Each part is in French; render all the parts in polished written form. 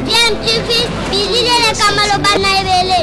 DMTV, bilile kamalo bana ebele.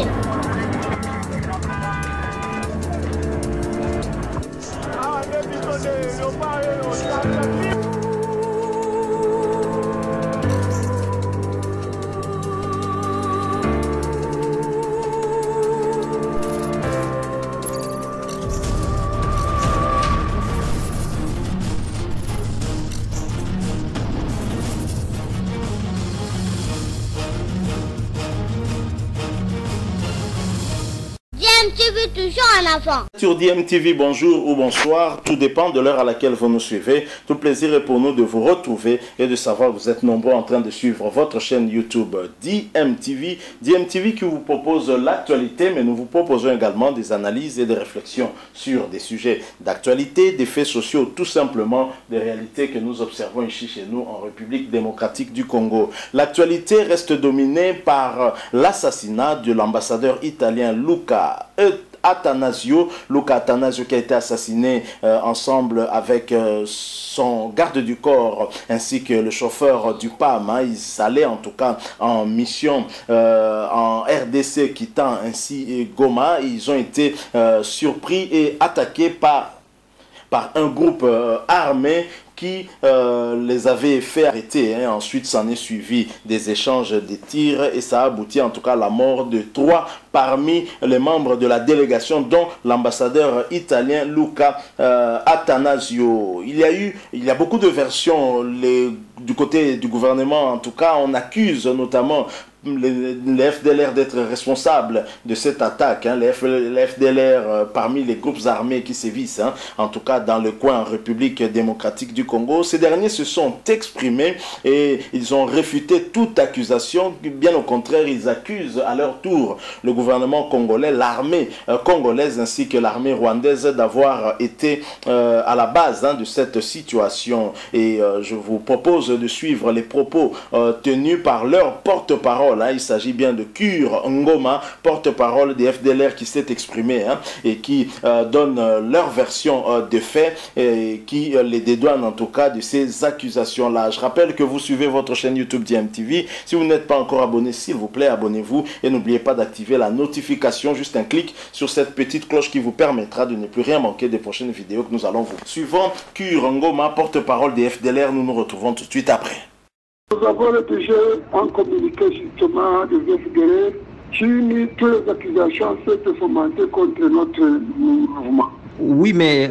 DMTV toujours en avant. Sur DMTV, bonjour ou bonsoir, tout dépend de l'heure à laquelle vous nous suivez. Tout plaisir est pour nous de vous retrouver et de savoir que vous êtes nombreux en train de suivre votre chaîne YouTube DMTV. DMTV qui vous propose l'actualité, mais nous vous proposons également des analyses et des réflexions sur des sujets d'actualité, des faits sociaux, tout simplement des réalités que nous observons ici chez nous en République démocratique du Congo. L'actualité reste dominée par l'assassinat de l'ambassadeur italien Luca Attanasio qui a été assassiné ensemble avec son garde du corps ainsi que le chauffeur du PAM. Ils allaient en tout cas en mission en RDC quittant ainsi Goma. Ils ont été surpris et attaqués par un groupe armé qui les avait fait arrêter. Ensuite, s'en est suivi des échanges de tirs et ça a abouti en tout cas à la mort de 3 parmi les membres de la délégation, dont l'ambassadeur italien Luca Attanasio. Il y a beaucoup de versions du côté du gouvernement. En tout cas, on accuse notamment les FDLR d'être responsables de cette attaque. Les FDLR parmi les groupes armés qui sévissent, en tout cas dans le coin en République démocratique du Congo. Ces derniers se sont exprimés et ils ont réfuté toute accusation. Bien au contraire, ils accusent à leur tour le gouvernement congolais, l'armée congolaise ainsi que l'armée rwandaise d'avoir été à la base de cette situation. Et je vous propose de suivre les propos tenus par leur porte-parole. Il s'agit bien de Cure Ngoma, porte-parole des FDLR, qui s'est exprimé et qui donne leur version des faits et qui les dédouane en tout cas de ces accusations-là. Je rappelle que vous suivez votre chaîne YouTube DMTV. Si vous n'êtes pas encore abonné, s'il vous plaît, abonnez-vous et n'oubliez pas d'activer la notification. Juste un clic sur cette petite cloche qui vous permettra de ne plus rien manquer des prochaines vidéos que nous allons vous suivre. Cure Ngoma, porte-parole des FDLR, nous nous retrouvons tout de suite après. Nous avons rédigé un communiqué justement des FDLR qui nie toutes les accusations faites fomentées contre notre mouvement. Oui, mais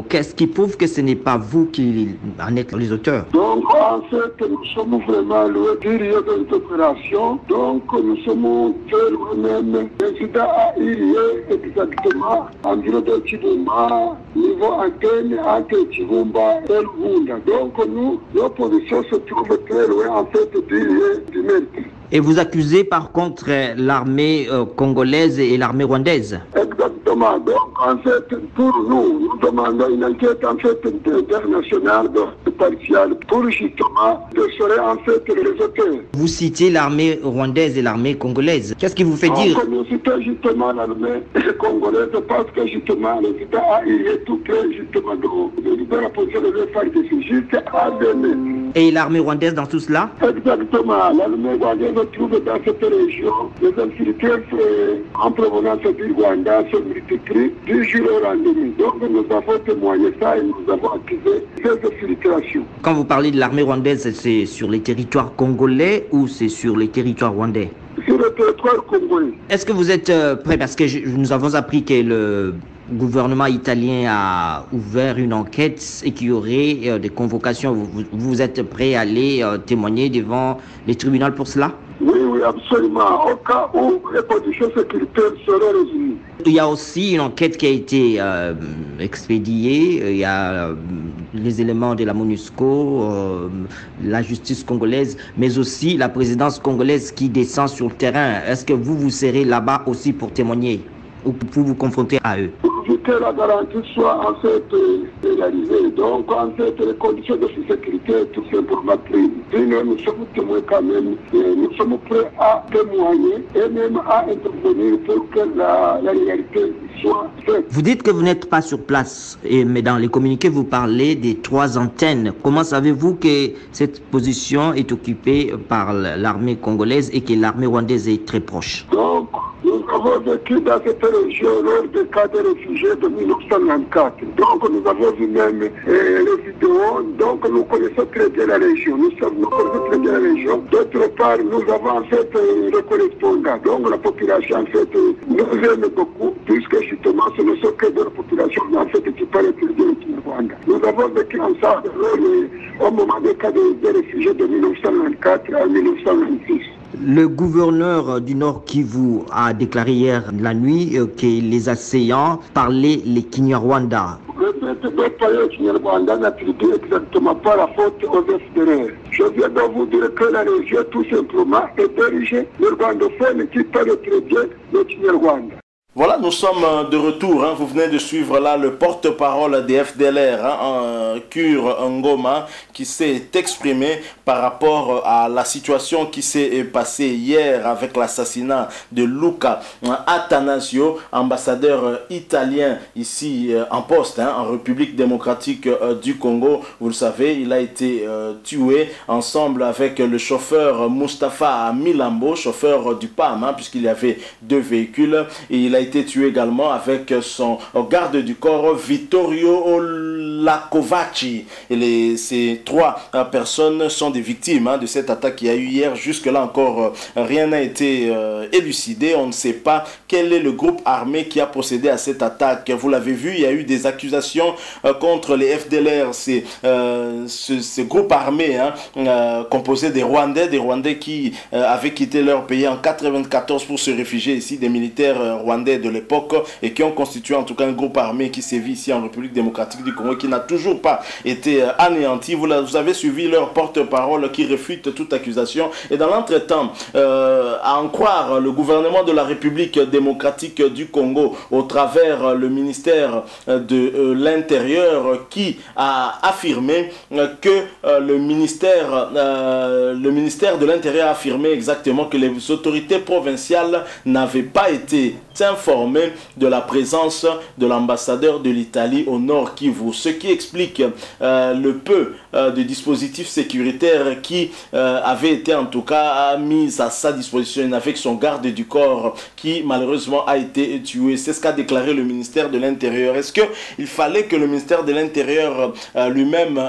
qu'est-ce qui prouve que ce n'est pas vous qui en êtes les auteurs? Donc, en fait, nous sommes vraiment loin de cette opération. Donc, nous sommes très loin même. L'incident a eu lieu exactement environ de Chibumba, niveau antenne entre Chibumba et Lubunda. Donc, l'opposition se trouve très loin en fait du meurtre. Et vous accusez par contre l'armée congolaise et l'armée rwandaise? Exactement. Donc en fait, pour nous demandons une enquête en fait internationale partielle pour justement de sauver en fait les auteurs. Vous citez l'armée rwandaise et l'armée congolaise. Qu'est-ce qui vous fait dire? Nous citons justement l'armée congolaise parce que justement l'État a eu tout près justement de libérer la position de FARDC jusqu'à ADN. Et l'armée rwandaise dans tout cela? Exactement. L'armée rwandaise se trouve dans cette région. Les infiltrés en provenance du Rwanda se multiplient du jour au lendemain. Donc nous avons témoigné ça et nous avons accusé ces infiltrations. Quand vous parlez de l'armée rwandaise, c'est sur les territoires congolais ou c'est sur les territoires rwandais? Sur le territoire congolais. Est-ce que vous êtes prêt? Parce que nous avons appris que le gouvernement italien a ouvert une enquête et qu'il y aurait des convocations. Vous êtes prêt à aller témoigner devant les tribunaux pour cela? Oui, absolument. Au cas où les conditions sécuritaires seraient résolues. Il y a aussi une enquête qui a été expédiée. Il y a les éléments de la MONUSCO, la justice congolaise, mais aussi la présidence congolaise qui descend sur le terrain. Est-ce que vous serez là-bas aussi pour témoigner ou pour vous confronter à eux? pourvu que la garantie soit en fait réalisée. Donc en fait les conditions de sécurité tout simplement prises. Nous sommes témoins quand même, nous sommes prêts à témoigner et même à intervenir pour que la réalité soit faite. Vous dites que vous n'êtes pas sur place, mais dans les communiqués vous parlez des 3 antennes. Comment savez-vous que cette position est occupée par l'armée congolaise et que l'armée rwandaise est très proche? Donc, nous avons vécu dans cette région lors des cas des réfugiés de 1994. Donc, nous avons vu même les vidéos. Donc, nous connaissons très bien la région. Nous connaissons très bien la région. D'autre part, nous avons en fait le correspondant. Donc, la population, en fait, nous aime beaucoup, puisque justement, ce ne sont que de la population, en fait, qui parle plus de Rwanda. Nous avons vécu ensemble au moment des cas des réfugiés de 1994 à 1996. Le gouverneur du Nord Kivu a déclaré hier la nuit que les assaillants parlaient les Kinyarwanda. Le fait de parler les Kinyarwanda n'attribue exactement pas la faute aux FDLR. Je viens de vous dire que la région tout simplement est dirigée les rwandophones qui parlent très bien le Kinyarwanda. Voilà, nous sommes de retour. Vous venez de suivre là le porte-parole des FDLR, Kure Ngoma, qui s'est exprimé par rapport à la situation qui s'est passée hier avec l'assassinat de Luca Attanasio, ambassadeur italien ici en poste, en République démocratique du Congo. Vous le savez, il a été tué ensemble avec le chauffeur Mustapha Milambo, chauffeur du PAM, puisqu'il y avait 2 véhicules, et il a été tué également avec son garde du corps Vittorio Lacovaci. Et ces 3 personnes sont des victimes de cette attaque qu'il y a eu hier. Jusque-là encore, rien n'a été élucidé. On ne sait pas quel est le groupe armé qui a procédé à cette attaque. Vous l'avez vu, il y a eu des accusations contre les FDLR. C'est ce groupe armé composé des Rwandais qui avaient quitté leur pays en 1994 pour se réfugier ici, des militaires rwandais de l'époque, et qui ont constitué en tout cas un groupe armé qui sévit ici en République démocratique du Congo, qui n'a toujours pas été anéanti. Vous avez suivi leur porte-parole qui réfute toute accusation. Et dans l'entretemps, à en croire le gouvernement de la République démocratique du Congo, au travers le ministère de l'Intérieur, qui a affirmé que le ministère de l'Intérieur a affirmé exactement que les autorités provinciales n'avaient pas été informées de la présence de l'ambassadeur de l'Italie au Nord Kivu, ce qui explique le peu de dispositifs sécuritaires qui avaient été en tout cas mis à sa disposition avec son garde du corps qui malheureusement a été tué. C'est ce qu'a déclaré le ministère de l'Intérieur. Est-ce qu'il fallait que le ministère de l'Intérieur lui-même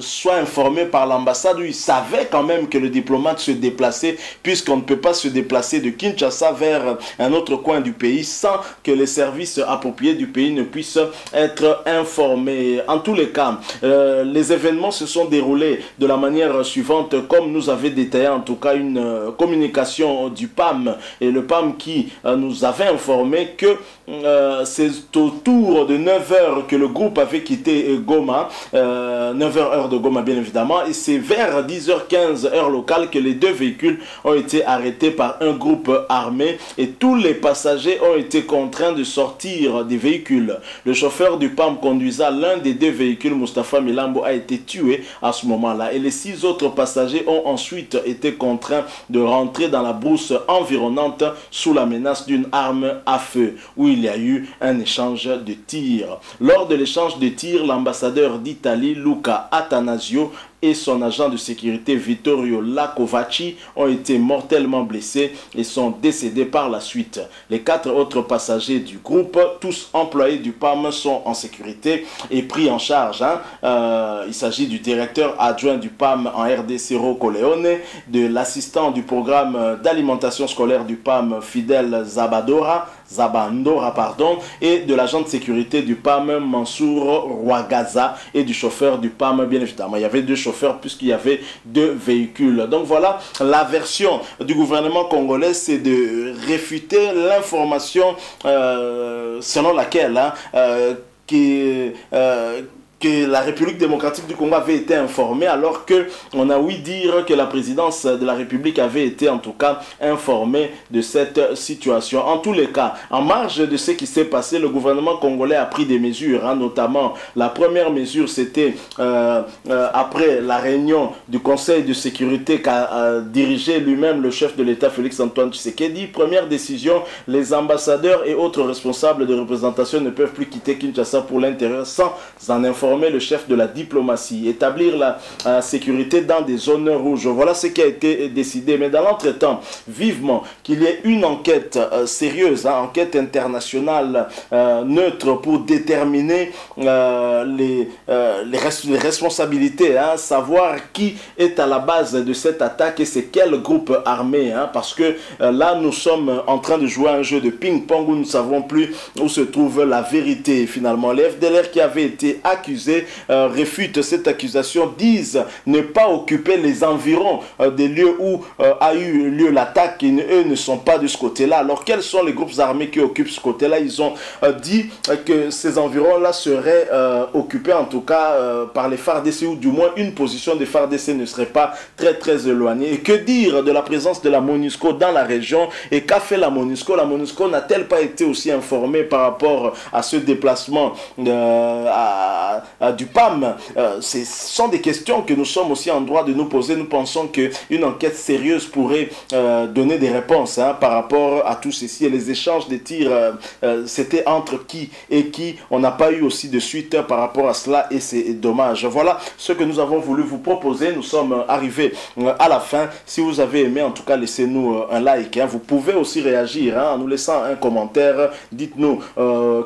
soit informé par l'ambassade, où il savait quand même que le diplomate se déplaçait, puisqu'on ne peut pas se déplacer de Kinshasa vers un autre coin du pays sans que les services appropriés du pays ne puissent être informés. En tous les cas, les événements se sont déroulés de la manière suivante, comme nous avait détaillé en tout cas une communication du PAM, et le PAM qui nous avait informé que c'est autour de 9h que le groupe avait quitté Goma, 9h heure de Goma bien évidemment, et c'est vers 10h15 heure locale que les 2 véhicules ont été arrêtés par un groupe armé, et tous les passagers ont été contraints de sortir des véhicules. Le chauffeur du PAM conduisant l'un des 2 véhicules, Mustapha Milambo, a été tué à ce moment-là, et les 6 autres passagers ont ensuite été contraints de rentrer dans la brousse environnante sous la menace d'une arme à feu, où il y a eu un échange de tirs. Lors de l'échange de tirs, l'ambassadeur d'Italie, Luca Attanasio, et son agent de sécurité Vittorio Lacovaci ont été mortellement blessés et sont décédés par la suite. Les 4 autres passagers du groupe, tous employés du PAM, sont en sécurité et pris en charge. Il s'agit du directeur adjoint du PAM en RDC, Rocco Leone, de l'assistant du programme d'alimentation scolaire du PAM, Fidel Zabandora, et de l'agent de sécurité du PAM, Mansour Rwagaza, et du chauffeur du PAM, bien évidemment. Il y avait 2 chauffeurs puisqu'il y avait 2 véhicules. Donc voilà, la version du gouvernement congolais, c'est de réfuter l'information selon laquelle que la République démocratique du Congo avait été informée, alors que on a ouï dire que la présidence de la République avait été en tout cas informée de cette situation. En tous les cas, en marge de ce qui s'est passé, le gouvernement congolais a pris des mesures, hein, notamment la première mesure, c'était après la réunion du Conseil de sécurité qu'a dirigé lui-même le chef de l'État Félix-Antoine Tshisekedi. Première décision, les ambassadeurs et autres responsables de représentation ne peuvent plus quitter Kinshasa pour l'intérieur sans en informer le chef de la diplomatie. Établir la sécurité dans des zones rouges. Voilà ce qui a été décidé. Mais dans l'entretemps, vivement qu'il y ait une enquête sérieuse, hein, enquête internationale neutre pour déterminer les responsabilités, hein, savoir qui est à la base de cette attaque et c'est quel groupe armé, hein, parce que là nous sommes en train de jouer un jeu de ping-pong où nous ne savons plus où se trouve la vérité finalement. Les FDLR qui avaient été accusés réfutent cette accusation, disent ne pas occuper les environs des lieux où a eu lieu l'attaque, eux ne sont pas de ce côté-là. Alors quels sont les groupes armés qui occupent ce côté-là? Ils ont dit que ces environs-là seraient occupés en tout cas par les FARDC, ou du moins une position des FARDC ne serait pas très éloignée. Et que dire de la présence de la MONUSCO dans la région? Et qu'a fait la MONUSCO? La MONUSCO n'a-t-elle pas été aussi informée par rapport à ce déplacement du PAM? Ce sont des questions que nous sommes aussi en droit de nous poser. Nous pensons qu'une enquête sérieuse pourrait donner des réponses, hein, par rapport à tout ceci. Et les échanges de tirs, c'était entre qui et qui? On n'a pas eu aussi de suite par rapport à cela et c'est dommage. Voilà ce que nous avons voulu vous proposer. Nous sommes arrivés à la fin. Si vous avez aimé, en tout cas, laissez-nous un like, hein. Vous pouvez aussi réagir, hein, en nous laissant un commentaire. Dites-nous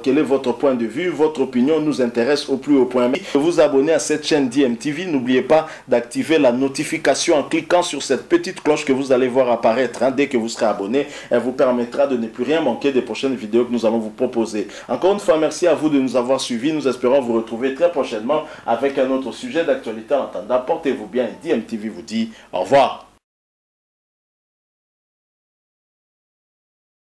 quel est votre point de vue. Votre opinion nous intéresse au plus haut point. Vous abonner à cette chaîne DMTV. N'oubliez pas d'activer la notification en cliquant sur cette petite cloche que vous allez voir apparaître, hein, dès que vous serez abonné. Elle vous permettra de ne plus rien manquer des prochaines vidéos que nous allons vous proposer. Encore une fois, merci à vous de nous avoir suivis. Nous espérons vous retrouver très prochainement avec un autre sujet d'actualité. En attendant, portez-vous bien. DMTV vous dit au revoir.